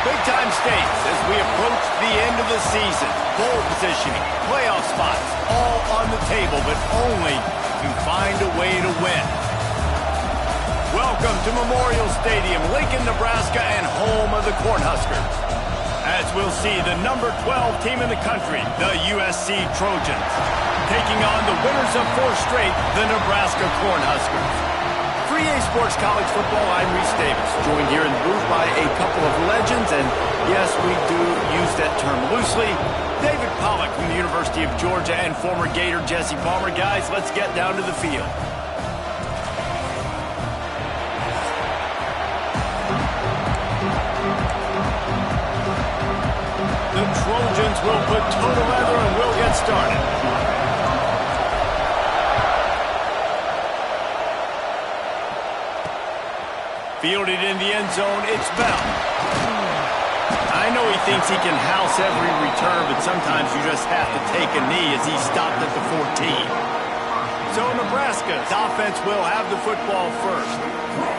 Big-time stakes as we approach the end of the season. Bowl positioning, playoff spots, all on the table, but only to find a way to win. Welcome to Memorial Stadium, Lincoln, Nebraska, and home of the Cornhuskers. As we'll see the number 12 team in the country, the USC Trojans, taking on the winners of 4 straight, the Nebraska Cornhuskers. 3A Sports College Football, I'm Reese Davis, joined here in the booth by a couple of legends, and yes, we do use that term loosely. David Pollack from the University of Georgia and former Gator Jesse Palmer. Guys, let's get down to the field. The Trojans will put toe to leather and we'll get started. Fielded in the end zone, it's Bell. I know he thinks he can house every return, but sometimes you just have to take a knee as he stopped at the 14. So Nebraska's offense will have the football first.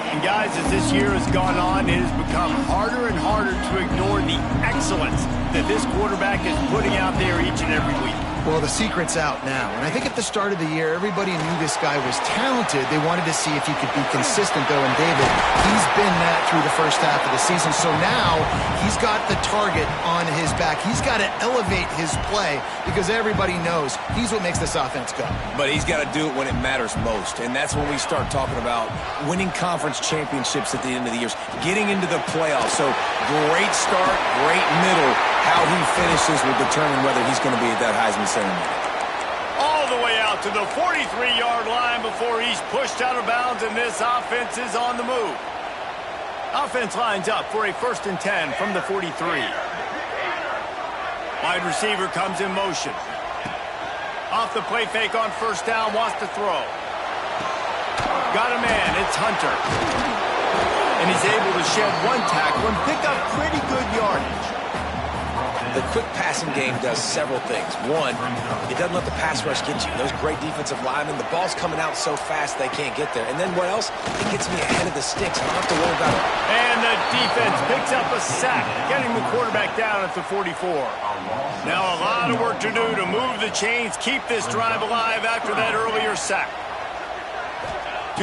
And guys, as this year has gone on, it has become harder and harder to ignore the excellence that this quarterback is putting out there each and every week. Well, the secret's out now, and I think at the start of the year, everybody knew this guy was talented. They wanted to see if he could be consistent, though, and David, he's been that through the first half of the season, so now he's got the target on his back. He's got to elevate his play because everybody knows he's what makes this offense go. But he's got to do it when it matters most, and that's when we start talking about winning conference championships at the end of the year, getting into the playoffs. So great start, great middle. How he finishes will determine whether he's going to be at that Heisman ceremony. All the way out to the 43-yard line before he's pushed out of bounds, and this offense is on the move. Offense lines up for a 1st and 10 from the 43. Wide receiver comes in motion. Off the play fake on 1st down, wants to throw. Got a man, it's Hunter. And he's able to shed 1 tackle and pick up pretty good yardage. The quick passing game does several things. One, it doesn't let the pass rush get you. Those great defensive linemen, the ball's coming out so fast they can't get there. And then what else? It gets me ahead of the sticks. I don't have to worry about it. And the defense picks up a sack, getting the quarterback down at the 44. Now a lot of work to do to move the chains, keep this drive alive after that earlier sack.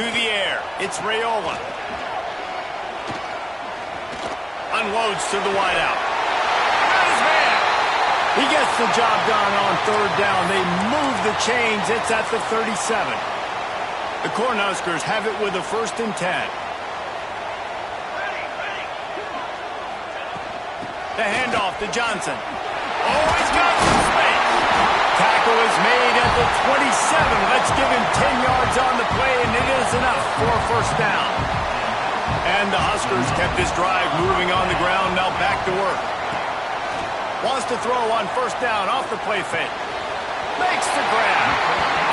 To the air, it's Raiola. Unloads to the wideout. He gets the job done on 3rd down. They move the chains. It's at the 37. The Cornhuskers have it with a 1st and 10. The handoff to Johnson. Oh, he's got some space. Tackle is made at the 27. Let's give him 10 yards on the play, and it is enough for a 1st down. And the Huskers kept this drive moving on the ground. Now back to work. Wants to throw on 1st down off the play fake. Makes the grab.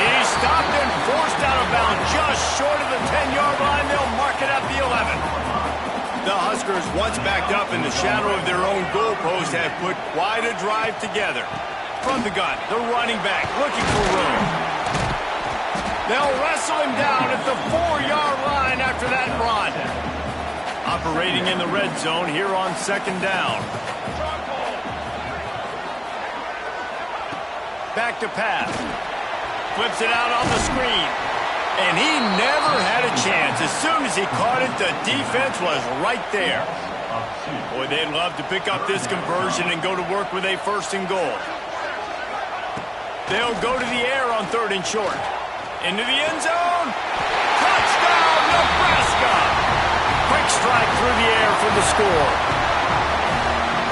He's stopped and forced out of bounds just short of the 10-yard line. They'll mark it at the 11. The Huskers, once backed up in the shadow of their own goalpost, have put quite a drive together. From the gun, the running back looking for room. They'll wrestle him down at the 4-yard line after that run. Operating in the red zone here on 2nd down. Back to pass. Flips it out on the screen. And he never had a chance. As soon as he caught it, the defense was right there. Boy, they'd love to pick up this conversion and go to work with a 1st and goal. They'll go to the air on 3rd and short. Into the end zone. Touchdown, Nebraska! Quick strike through the air for the score.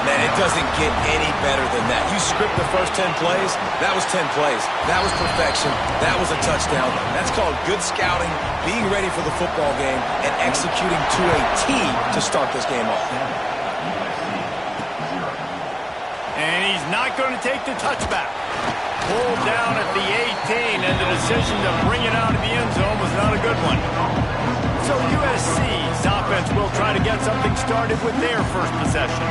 Man, it doesn't get any better than that. You script the first 10 plays, that was 10 plays. That was perfection. That was a touchdown. That's called good scouting, being ready for the football game, and executing to a T to start this game off. And he's not going to take the touchback. Pulled down at the 18, and the decision to bring it out of the end zone was not a good one. So USC's offense will try to get something started with their first possession.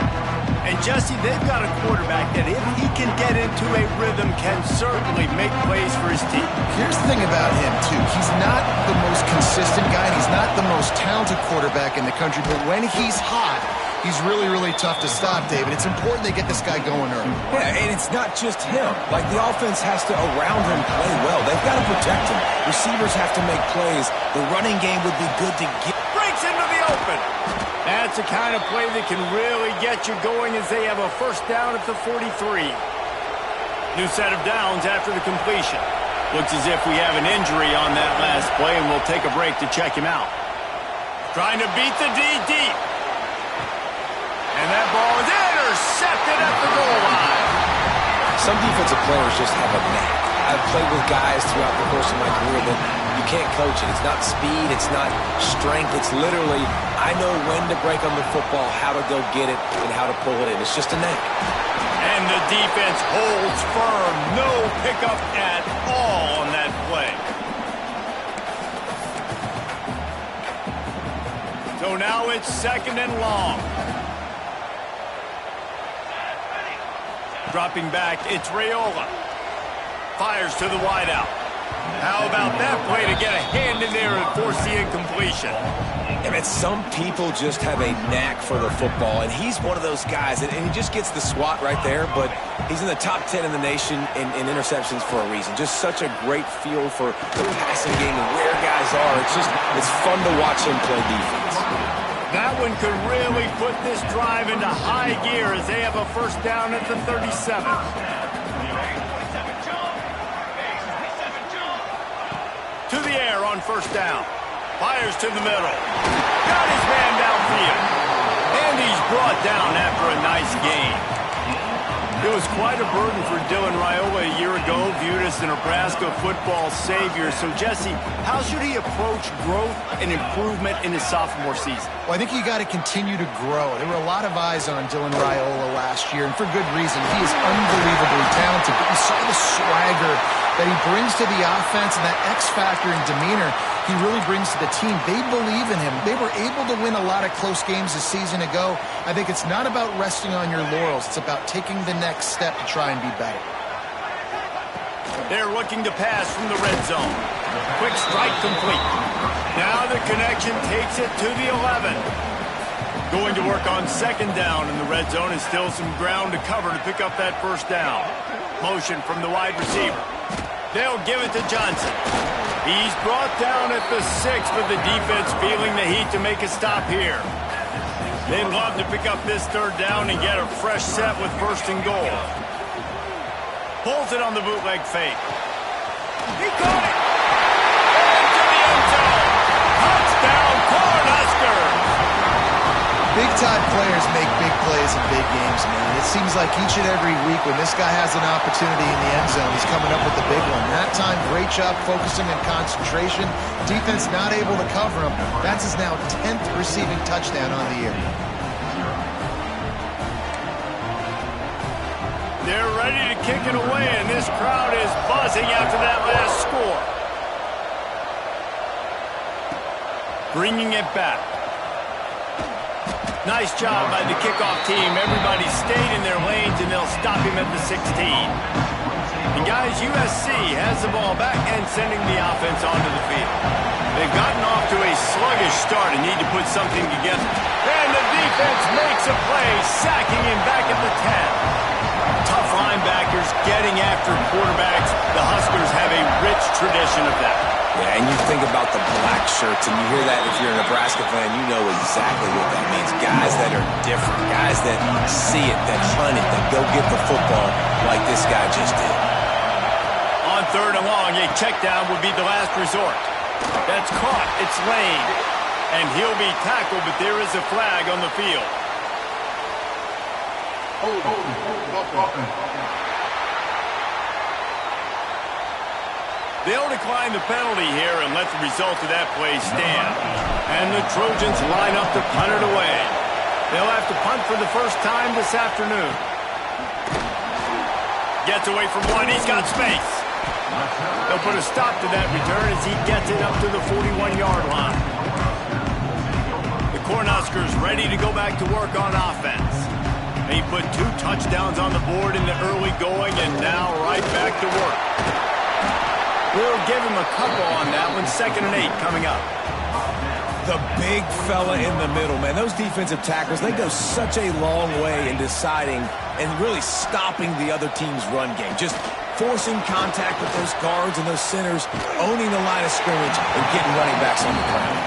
And Jesse, they've got a quarterback that if he can get into a rhythm can certainly make plays for his team. Here's the thing about him, too. He's not the most consistent guy. He's not the most talented quarterback in the country, but when he's hot, he's really, really tough to stop, David. It's important they get this guy going early. Yeah, and it's not just him. Like, the offense has to, around him, play well. They've got to protect him. Receivers have to make plays. The running game would be good to get. Breaks into the open. That's the kind of play that can really get you going as they have a first down at the 43. New set of downs after the completion. Looks as if we have an injury on that last play, and we'll take a break to check him out. Trying to beat the D deep. And that ball is intercepted at the goal line. Some defensive players just have a knack. I've played with guys throughout the course of my career that you can't coach it. It's not speed. It's not strength. It's literally, I know when to break on the football, how to go get it, and how to pull it in. It's just a knack. And the defense holds firm. No pickup at all on that play. So now it's second and long. Dropping back, it's Raiola. Fires to the wideout. How about that play to get a hand in there and force the incompletion? I mean, some people just have a knack for the football, and he's one of those guys, and he just gets the swat right there, but he's in the top 10 in the nation in interceptions for a reason. Just such a great feel for the passing game and where guys are. It's fun to watch him play defense. That one could really put this drive into high gear as they have a first down at the 37. To the air on first down. Fires to the middle. Got his man downfield. And he's brought down after a nice gain. It was quite a burden for Dylan Raiola a year ago, viewed as the Nebraska football savior. So, Jesse, how should he approach growth and improvement in his sophomore season? Well, I think you got to continue to grow. There were a lot of eyes on Dylan Raiola last year, and for good reason. He is unbelievably talented, but you saw the swagger that he brings to the offense and that X factor and demeanor he really brings to the team. They believe in him. They were able to win a lot of close games a season ago. I think it's not about resting on your laurels. It's about taking the next step to try and be better. They're looking to pass from the red zone. Quick strike complete. Now the connection takes it to the 11. Going to work on second down in the red zone, and still some ground to cover to pick up that first down. Motion from the wide receiver. They'll give it to Johnson. He's brought down at the 6, but the defense feeling the heat to make a stop here. They'd love to pick up this third down and get a fresh set with first and goal. Pulls it on the bootleg fake. He caught it! Into the end zone! Touchdown, Cornhuskers! Big-time players make big plays in big games, man. It seems like each and every week when this guy has an opportunity in the end zone, he's coming up with the big one. That time, great job focusing and concentration. Defense not able to cover him. That's his now 10th receiving touchdown on the year. They're ready to kick it away, and this crowd is buzzing after that last score. Bringing it back. Nice job by the kickoff team. Everybody stayed in their lanes, and they'll stop him at the 16. And guys, USC has the ball back and sending the offense onto the field. They've gotten off to a sluggish start and need to put something together. And the defense makes a play, sacking him back at the 10. Tough linebackers getting after quarterbacks. The Huskers have a rich tradition of that. Yeah, and you think about the black shirts, and you hear that if you're a Nebraska fan, you know exactly what that means. Guys that are different, guys that see it, that hunt it, that go get the football like this guy just did. On third and long, a check down would be the last resort. That's caught. It's Lane. And he'll be tackled, but there is a flag on the field. They'll decline the penalty here and let the result of that play stand. And the Trojans line up to punt it away. They'll have to punt for the first time this afternoon. Gets away from one. He's got space. They'll put a stop to that return as he gets it up to the 41-yard line. The Cornhuskers ready to go back to work on offense. He put 2 touchdowns on the board in the early going, and now right back to work. We'll give him a couple on that one. 2nd and 8 coming up. The big fella in the middle, man. Those defensive tackles, they go such a long way in deciding and really stopping the other team's run game. Just forcing contact with those guards and those centers, owning the line of scrimmage, and getting running backs on the ground.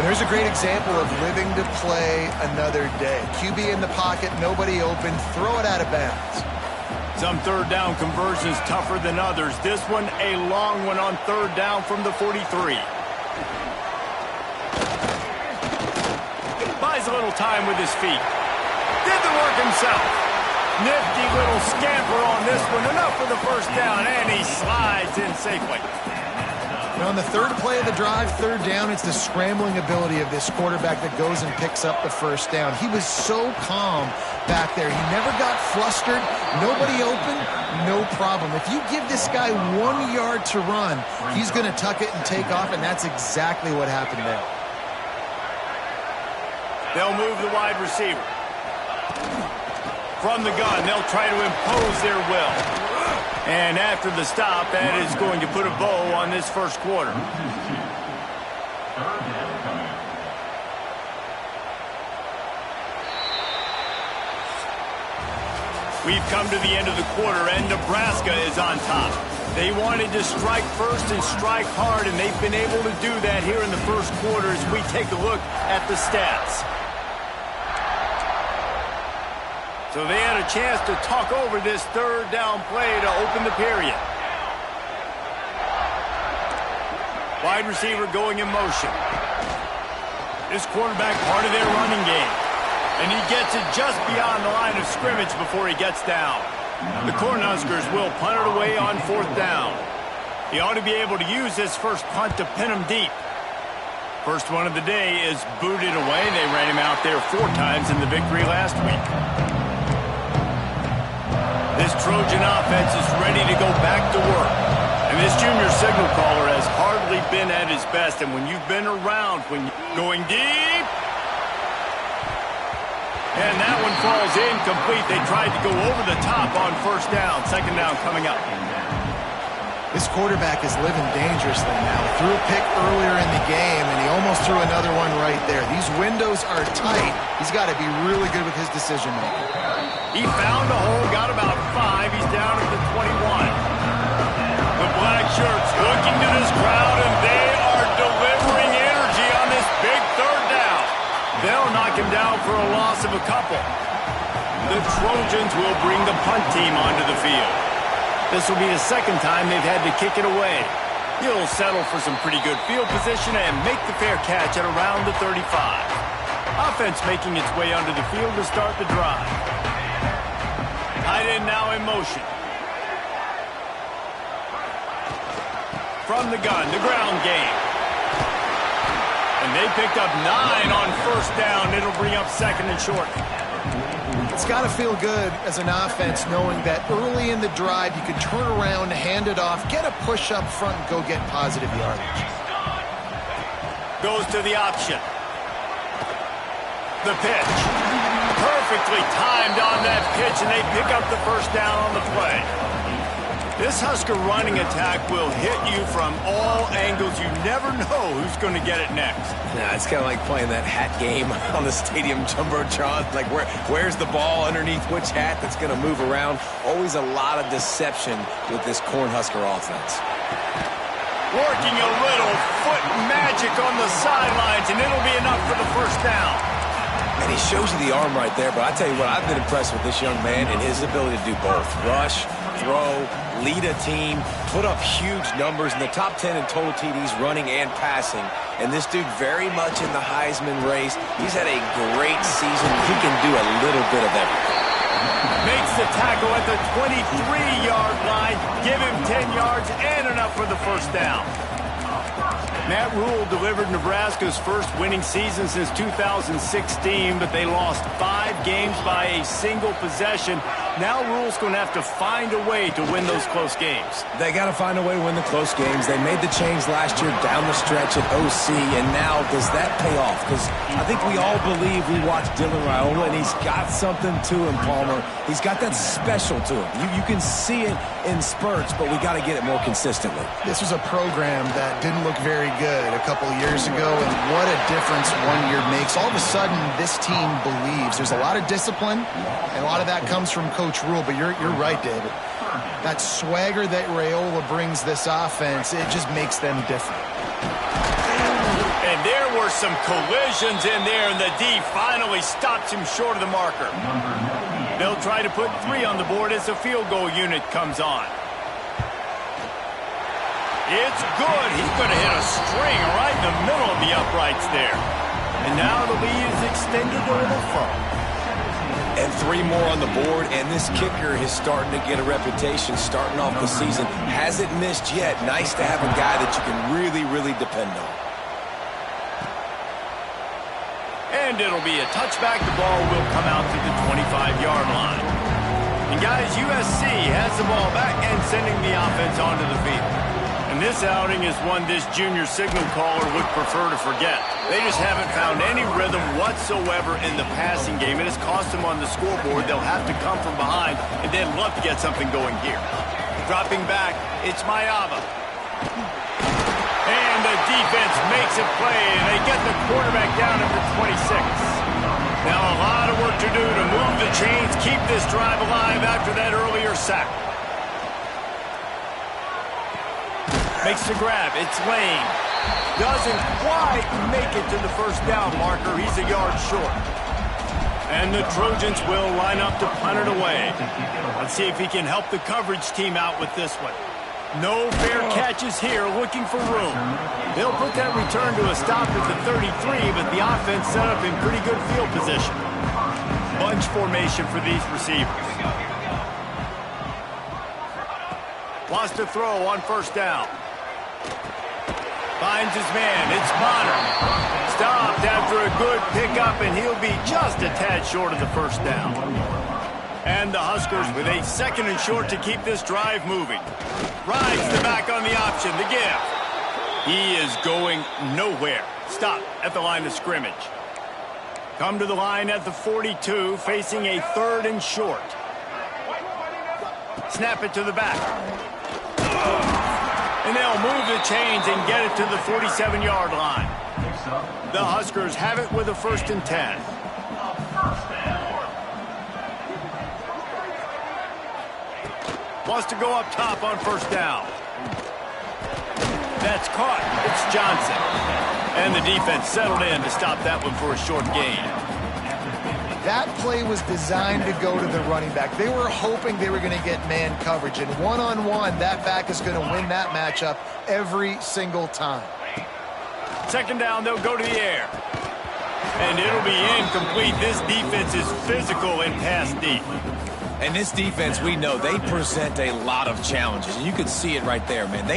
And there's a great example of living to play another day. QB in the pocket, nobody open, throw it out of bounds. Some third down conversions tougher than others. This one, a long one on third down from the 43. Buys a little time with his feet. Did the work himself. Nifty little scamper on this one. Enough for the first down, and he slides in safely. And on the third play of the drive, third down, it's the scrambling ability of this quarterback that goes and picks up the first down. He was so calm back there. He never got flustered. Nobody open, no problem. If you give this guy 1 yard to run, he's going to tuck it and take off, and that's exactly what happened there. They'll move the wide receiver. From the gun, they'll try to impose their will. And after the stop, that is going to put a bow on this first quarter. We've come to the end of the quarter, and Nebraska is on top. They wanted to strike first and strike hard, and they've been able to do that here in the first quarter as we take a look at the stats. So they had a chance to talk over this third down play to open the period. Wide receiver going in motion. This quarterback part of their running game. And he gets it just beyond the line of scrimmage before he gets down. The Cornhuskers will punt it away on fourth down. He ought to be able to use this first punt to pin him deep. First one of the day is booted away. They ran him out there 4 times in the victory last week. This Trojan offense is ready to go back to work. And this junior signal caller has hardly been at his best. And when you've been around, when you're going deep, and that one falls incomplete. They tried to go over the top on first down. Second down coming up. This quarterback is living dangerously now. Threw a pick earlier in the game, and he almost threw another one right there. These windows are tight. He's got to be really good with his decision-making. He found a hole, got about 5. He's down at the 21. The black shirts looking to this crowd, and they are delivering energy on this big third down. They'll knock him down for a loss of a couple. The Trojans will bring the punt team onto the field. This will be the second time they've had to kick it away. He'll settle for some pretty good field position and make the fair catch at around the 35. Offense making its way onto the field to start the drive. Tight end now in motion. From the gun, the ground game. And they picked up 9 on first down. It'll bring up second and short. It's got to feel good as an offense knowing that early in the drive you can turn around, hand it off, get a push up front, and go get positive yardage. Goes to the option. The pitch. Perfectly timed on that pitch, and they pick up the first down on the play. This Husker running attack will hit you from all angles. You never know who's going to get it next. Yeah, it's kind of like playing that hat game on the stadium jumbotron. Like, where's the ball underneath which hat that's going to move around? Always a lot of deception with this Cornhusker offense. Working a little foot magic on the sidelines, and it'll be enough for the first down. And he shows you the arm right there, but I tell you what, I've been impressed with this young man and his ability to do both. Rush, throw, lead a team, put up huge numbers in the top 10 in total TDs running and passing. And this dude very much in the Heisman race. He's had a great season. He can do a little bit of everything. Makes the tackle at the 23-yard line. Give him 10 yards and enough for the first down. Matt Rule delivered Nebraska's first winning season since 2016, but they lost 5 games by a single possession. Now Rule's going to have to find a way to win those close games. They got to find a way to win the close games. They made the change last year down the stretch at OC, and now does that pay off? Because I think we all believe we watched Dylan Raiola, and he's got something to him, Palmer. He's got that special to him. You can see it in spurts, but we got to get it more consistently. This was a program that didn't look very good a couple of years ago, and what a difference 1 year makes. All of a sudden, this team believes. There's a lot of discipline, and a lot of that comes from Coach Rule, but you're right, David. That swagger that Raiola brings this offense, it just makes them different. And there were some collisions in there, and the D finally stops him short of the marker. They'll try to put 3 on the board as the field goal unit comes on. It's good. He's going to hit a string right in the middle of the uprights there. And now the lead is extended a little further. And 3 more on the board, and this kicker is starting to get a reputation starting off the season. Hasn't missed yet. Nice to have a guy that you can really, really depend on. And it'll be a touchback. The ball will come out to the 25-yard line. And guys, USC has the ball back and sending the offense onto the field. And this outing is one this junior signal caller would prefer to forget. They just haven't found any rhythm whatsoever in the passing game. It has cost them on the scoreboard. They'll have to come from behind and then love to get something going here. Dropping back, it's Mayava. And the defense makes a play, and they get the quarterback down at the 26. Now a lot of work to do to move the chains, keep this drive alive after that earlier sack. Makes the grab. It's Lane. Doesn't quite make it to the first down marker. He's a yard short. And the Trojans will line up to punt it away. Let's see if he can help the coverage team out with this one. No fair catches here, looking for room. They'll put that return to a stop at the 33, but the offense set up in pretty good field position. Bunch formation for these receivers. Wants to throw on first down. Finds his man. It's Bonner. Stopped after a good pickup, and he'll be just a tad short of the first down. And the Huskers with a 2nd and short to keep this drive moving. Rides the back on the option. The give. He is going nowhere. Stop at the line of scrimmage. Come to the line at the 42, facing a 3rd and short. Snap it to the back. And they'll move the chains and get it to the 47-yard line. The Huskers have it with a 1st and 10. Wants to go up top on first down. That's caught. It's Johnson. And the defense settled in to stop that one for a short gain. That play was designed to go to the running back. They were hoping they were going to get man coverage. And one-on-one, that back is going to win that matchup every single time. 2nd down, they'll go to the air. And it'll be incomplete. This defense is physical and pass deep. And this defense, we know, they present a lot of challenges. And you can see it right there, man.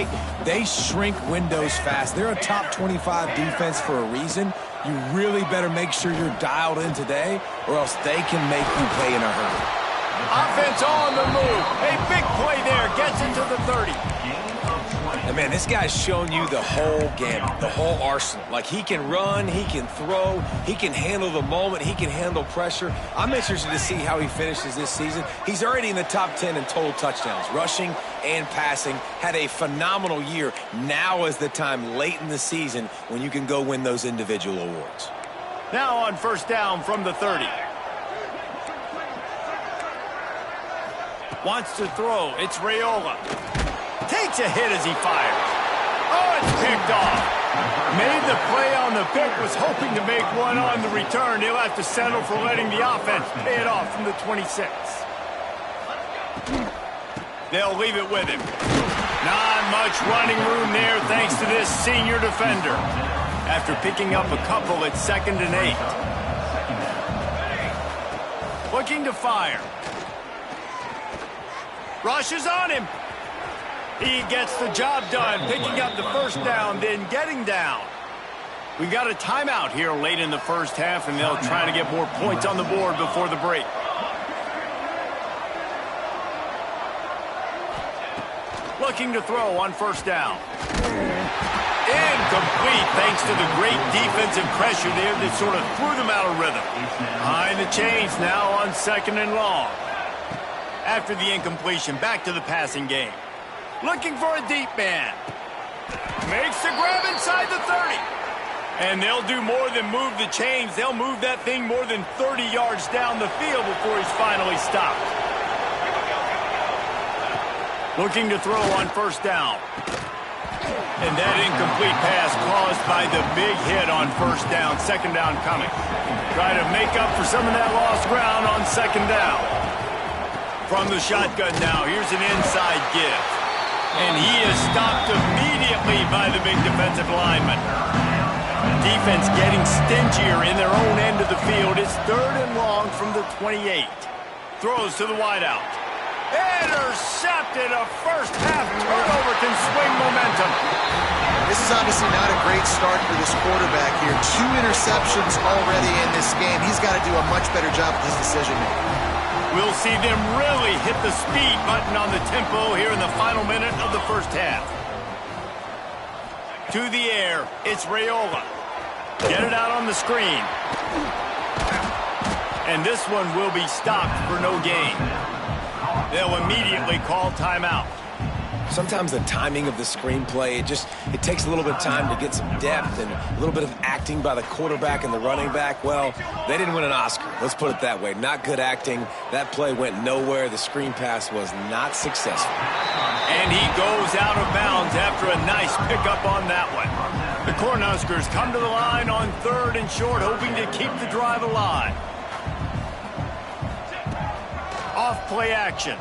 They shrink windows fast. They're a top 25 defense for a reason. You really better make sure you're dialed in today, or else they can make you pay in a hurry. Offense on the move. A big play there. Gets it to the 30. And, man, this guy's shown you the whole gamut, the whole arsenal. Like, he can run, he can throw, he can handle the moment, he can handle pressure. I'm interested to see how he finishes this season. He's already in the top 10 in total touchdowns, rushing and passing. Had a phenomenal year. Now is the time late in the season when you can go win those individual awards. Now on first down from the 30. Wants to throw. It's Raiola. Takes a hit as he fires. Oh, it's picked off. Made the play on the pick, was hoping to make one on the return. He'll have to settle for letting the offense pay it off from the 26. They'll leave it with him. Not much running room there thanks to this senior defender. After picking up a couple, it's 2nd and 8. Looking to fire. Rushes on him. He gets the job done, picking up the first down, then getting down. We've got a timeout here late in the first half, and they'll try to get more points on the board before the break. looking to throw on first down. Incomplete thanks to the great defensive pressure there that sort of threw them out of rhythm. Behind the chains now on 2nd and long. After the incompletion, back to the passing game. Looking for a deep man. Makes the grab inside the 30. And they'll do more than move the chains. They'll move that thing more than 30 yards down the field before he's finally stopped. Looking to throw on first down. And that incomplete pass caused by the big hit on first down. 2nd down coming. Try to make up for some of that lost ground on 2nd down. From the shotgun now, here's an inside give. And he is stopped immediately by the big defensive lineman. Defense getting stingier in their own end of the field. It's 3rd and long from the 28. Throws to the wideout. Intercepted. A first-half turnover can swing momentum. This is obviously not a great start for this quarterback here. 2 interceptions already in this game. He's got to do a much better job with his decision-making. We'll see them really hit the speed button on the tempo here in the final minute of the first half. To the air, it's Raiola. Get it out on the screen. And this one will be stopped for no gain. They'll immediately call timeout. Sometimes the timing of the screenplay, it takes a little bit of time to get some depth and a little bit of acting by the quarterback and the running back. Well, they didn't win an Oscar. Let's put it that way. Not good acting. That play went nowhere. The screen pass was not successful. And he goes out of bounds after a nice pickup on that one. The Cornhuskers come to the line on 3rd and short, hoping to keep the drive alive. Off play action.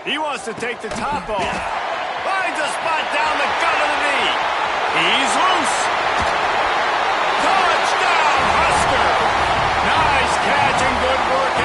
He wants to take the top off. Finds a spot down the gut of the knee. He's loose. Touchdown, Husker. Nice catch and good work